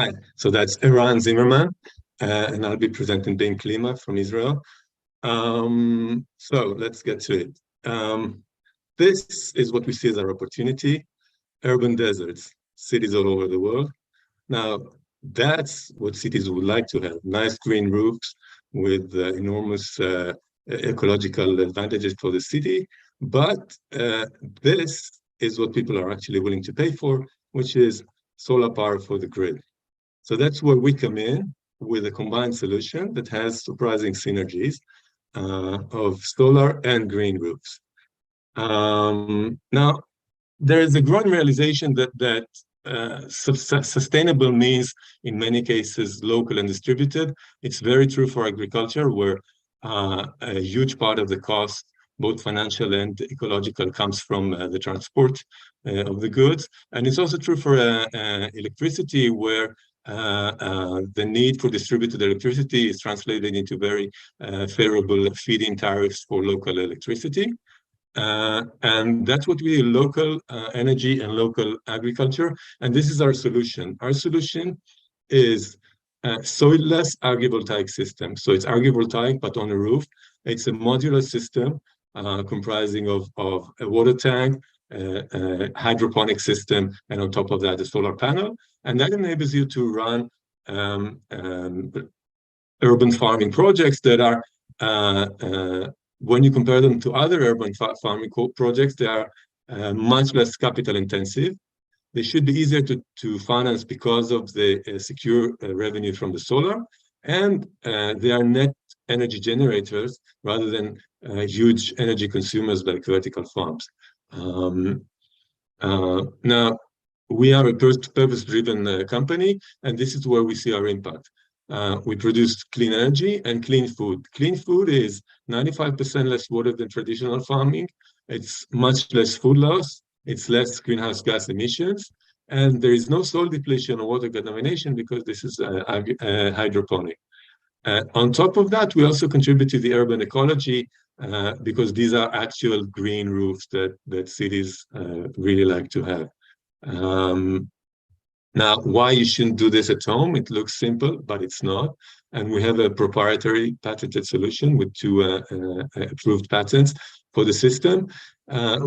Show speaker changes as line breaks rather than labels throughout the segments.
Hi, so that's Eran Zimmerman, and I'll be presenting being Klima from Israel. So let's get to it. This is what we see as our opportunity: urban deserts, cities all over the world. Now, that's what cities would like to have: nice green roofs with enormous ecological advantages for the city. But this is what people are actually willing to pay for, which is solar power for the grid. So that's where we come in with a combined solution that has surprising synergies of solar and green roofs. Now, there is a growing realization that sustainable means, in many cases, local and distributed. It's very true for agriculture, where a huge part of the cost, both financial and ecological, comes from the transport of the goods. And it's also true for electricity, where the need for distributed electricity is translated into very favorable feed-in tariffs for local electricity. And that's what we do: local energy and local agriculture. And this is our solution. Our solution is soilless agrivoltaic system. So it's agrivoltaic, but on a roof. It's a modular system comprising of a water tank, a hydroponic system, and on top of that, a solar panel. And that enables you to run urban farming projects that are, when you compare them to other urban farming projects, they are much less capital intensive. They should be easier to finance because of the secure revenue from the solar. And they are net energy generators rather than huge energy consumers like vertical farms. Now, we are a purpose-driven company, and this is where we see our impact. We produce clean energy and clean food. Clean food is 95% less water than traditional farming. It's much less food loss. It's less greenhouse gas emissions. And there is no soil depletion or water contamination because this is hydroponic. On top of that, we also contribute to the urban ecology because these are actual green roofs that cities really like to have. Now, why you shouldn't do this at home? It looks simple, but it's not. And we have a proprietary patented solution with 2 approved patents for the system.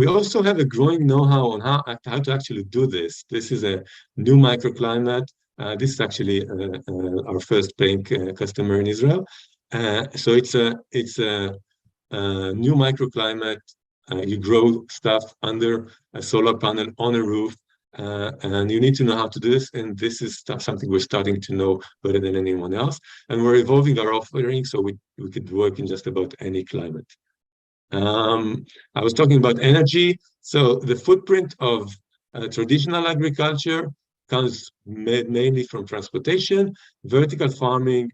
We also have a growing know-how on how to actually do this. This is a new microclimate. This is actually our first paying customer in Israel. So it's a new microclimate. You grow stuff under a solar panel on a roof. And you need to know how to do this, and this is something we're starting to know better than anyone else. And we're evolving our offering so we could work in just about any climate. I was talking about energy. So the footprint of traditional agriculture comes mainly from transportation. Vertical farming,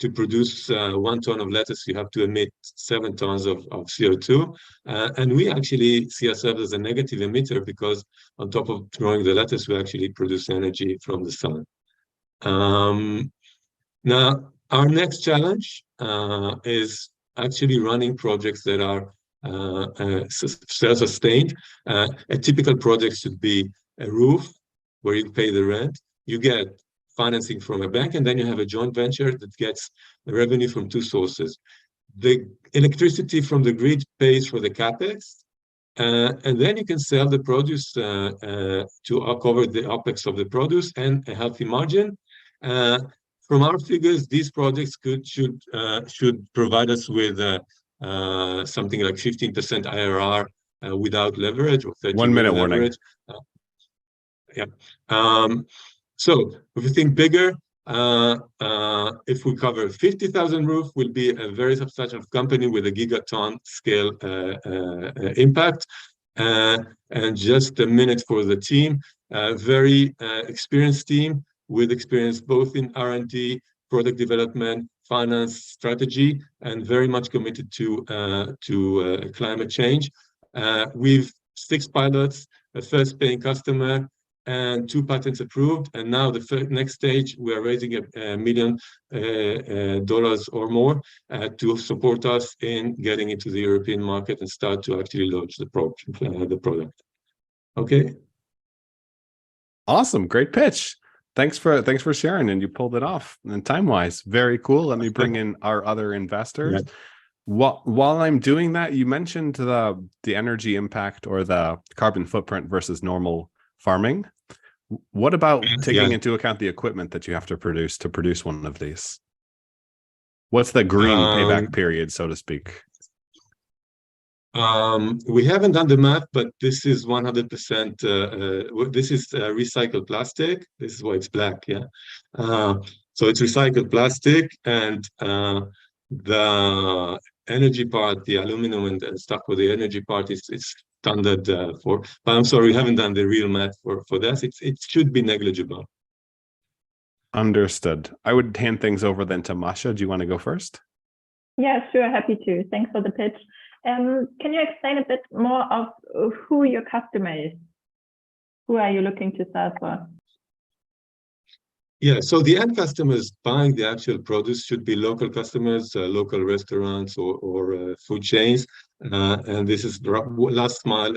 to produce 1 ton of lettuce, you have to emit 7 tons of CO2. And we actually see ourselves as a negative emitter because on top of growing the lettuce, we actually produce energy from the sun. Now, our next challenge is actually running projects that are self-sustained. A typical project should be a roof where you pay the rent. You get financing from a bank, and then you have a joint venture that gets the revenue from 2 sources. The electricity from the grid pays for the capex, and then you can sell the produce to cover the opex of the produce and a healthy margin. From our figures, these projects should provide us with something like 15% IRR without leverage, or 30%
1 minute
leverage.
warning.
Yeah. So if we think bigger, if we cover 50,000 roof, we'll be a very substantial company with a gigaton scale impact. And just a minute for the team, very experienced team with experience both in R&D, product development, finance, strategy, and very much committed to climate change. We've 6 pilots, a first paying customer, and 2 patents approved. And now the next stage, we are raising $1 million or more to support us in getting into the European market and start to actually launch the product. Okay.
Awesome. Great pitch. thanks for sharing, and you pulled it off. And time-wise, very cool. Let me bring in our other investors.
Yeah.
While I'm doing that, you mentioned the energy impact or the carbon footprint versus normal farming. What about taking into account the equipment that you have to produce one of these? What's the green payback period, so to speak?
We haven't done the math, but this is 100%. This is recycled plastic. This is why it's black. Yeah. So it's recycled plastic, and the energy part, the aluminum and stuff for the energy part is standard for. But I'm sorry, we haven't done the real math for this. It should be negligible.
Understood. I would hand things over then to Mascha. Do you want to go first?
Yeah, sure. Happy to. Thanks for the pitch. Can you explain a bit more of who your customer is? Who are you looking to sell for?
Yeah, so the end customers buying the actual produce should be local customers, local restaurants or food chains. And this is last mile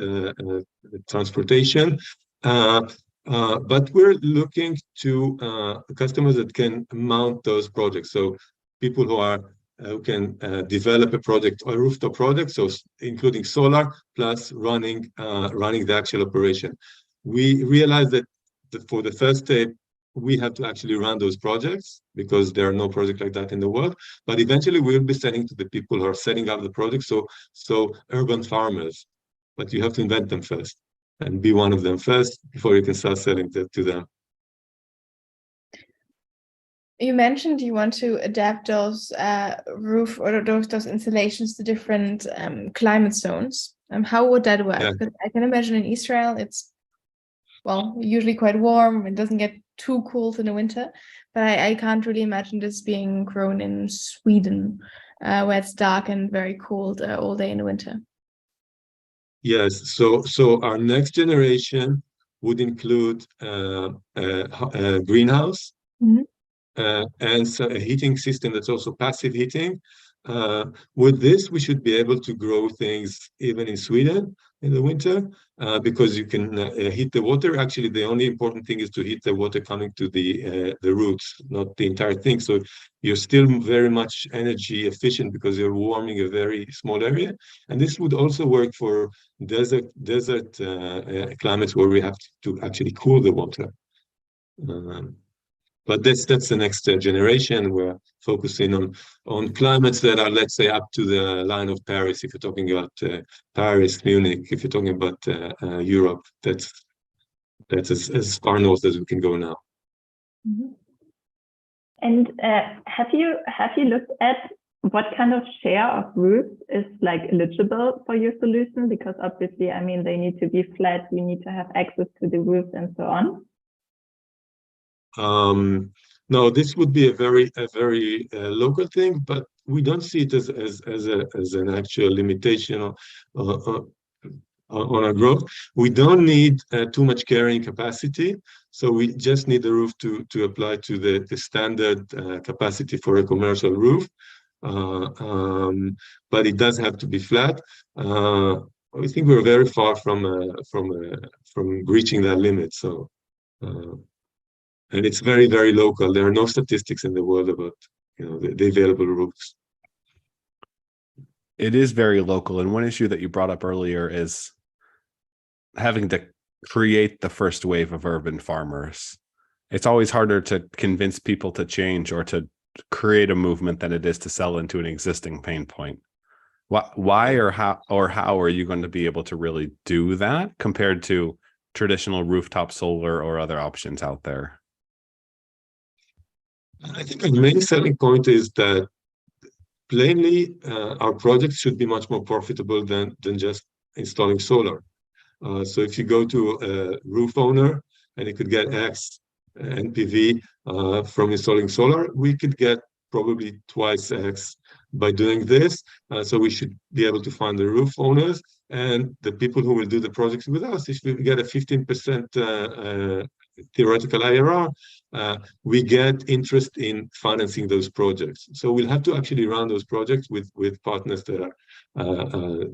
transportation. But we're looking to customers that can mount those projects. So people who can develop a project or a rooftop project, so including solar plus running the actual operation. We realize that for the first step, we have to actually run those projects because there are no projects like that in the world. But eventually, we'll be selling to the people who are setting up the project. So urban farmers, but you have to invent them first and be one of them first before you can start selling to them.
You mentioned you want to adapt those roof or those installations to different climate zones. How would that work?
Yeah.
Because I can imagine in Israel it's usually quite warm. It doesn't get too cold in the winter, but I can't really imagine this being grown in Sweden, where it's dark and very cold all day in the winter.
Yes. So our next generation would include a greenhouse.
Mm-hmm.
And so a heating system that's also passive heating. With this, we should be able to grow things even in Sweden in the winter because you can heat the water. Actually, the only important thing is to heat the water coming to the roots, not the entire thing. So you're still very much energy efficient because you're warming a very small area. And this would also work for desert climates where we have to actually cool the water. But that's the next generation. We're focusing on climates that are, let's say, up to the line of Paris. If you're talking about Paris, Munich, if you're talking about Europe, that's as far north as we can go now.
Mm-hmm. And have you looked at what kind of share of roofs is like eligible for your solution? Because obviously, I mean, they need to be flat. You need to have access to the roof and so on.
No, this would be a very local thing, but we don't see it as an actual limitation on our growth. We don't need too much carrying capacity, so we just need the roof to apply to the standard capacity for a commercial roof. But it does have to be flat. I think we're very far from reaching that limit. So. And it's very, very local. There are no statistics in the world about the available roofs.
It is very local. And one issue that you brought up earlier is having to create the first wave of urban farmers. It's always harder to convince people to change or to create a movement than it is to sell into an existing pain point. Why or how are you going to be able to really do that compared to traditional rooftop solar or other options out there?
I think the main selling point is that plainly our projects should be much more profitable than just installing solar. So if you go to a roof owner and he could get X NPV from installing solar, we could get probably twice X by doing this. So we should be able to find the roof owners and the people who will do the projects with us. If we get a 15% theoretical IRR, we get interest in financing those projects. So we'll have to actually run those projects with partners that are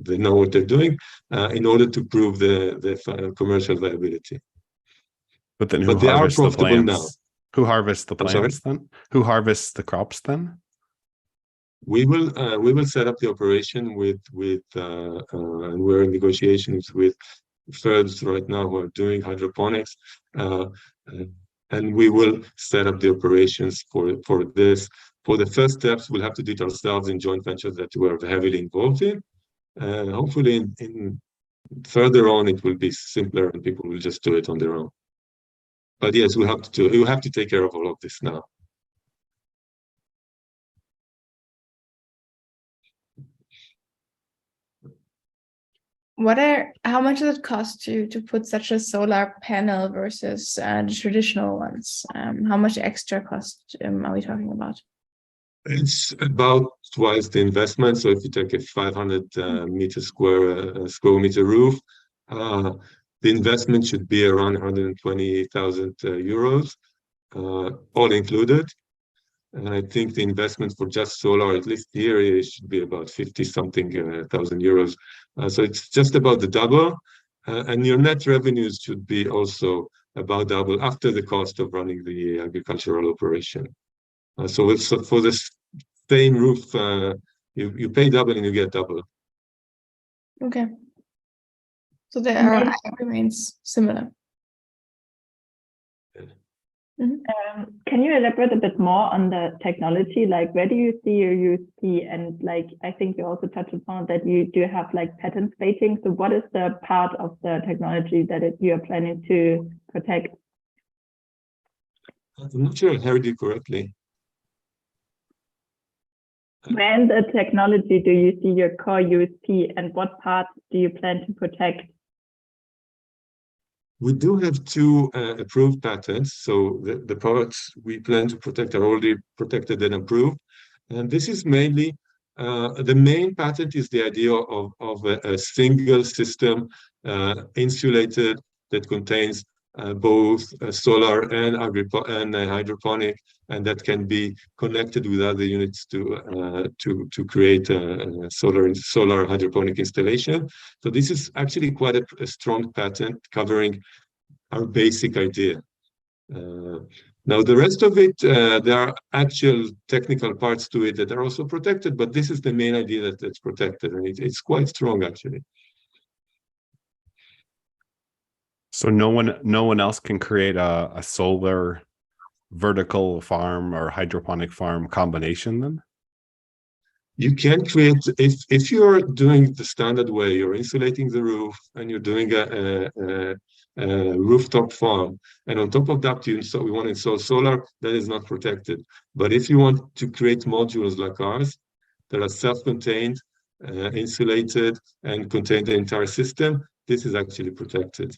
they know what they're doing in order to prove the commercial viability.
But then who
they are
harvests the
profitable
plants?
now.
Who harvests the
I'm sorry?
plants then? Who harvests the crops then?
We will set up the operation with and we're in negotiations with firms right now who are doing hydroponics, and we will set up the operations for this. For the first steps, we'll have to do it ourselves in joint ventures that we're heavily involved in. Hopefully, in further on, it will be simpler and people will just do it on their own. But yes, we have to take care of all of this now.
How much does it cost you to put such a solar panel versus the traditional ones? How much extra cost are we talking about?
It's about twice the investment. So if you take a 500 square meter roof, the investment should be around 120,000 euros, all included. And I think the investment for just solar, at least here, it should be about 50-something thousand euros. So it's just about the double. And your net revenues should be also about double after the cost of running the agricultural operation. So for the same roof, you pay double and you get double.
Okay. So the ROI remains similar.
Can you elaborate a bit more on the technology? Like, where do you see your USP? And like, I think you also touched upon that you do have like patent waiting. So what is the part of the technology that you are planning to protect?
I'm not sure I heard you correctly.
Where in the technology do you see your core USP, and what part do you plan to protect?
We do have two approved patents. So the products we plan to protect are already protected and approved. And this is mainly, the main patent is the idea of a single system insulated that contains both solar and hydroponic, and that can be connected with other units to create a solar hydroponic installation. So this is actually quite a strong patent covering our basic idea. Now the rest of it, there are actual technical parts to it that are also protected, but this is the main idea that's protected, and it's quite strong actually.
So no one else can create a solar vertical farm or hydroponic farm combination then?
You can create, if you're doing the standard way, you're insulating the roof and you're doing a rooftop farm, and on top of that we want to install solar, that is not protected. But if you want to create modules like ours that are self-contained, insulated, and contain the entire system, this is actually protected.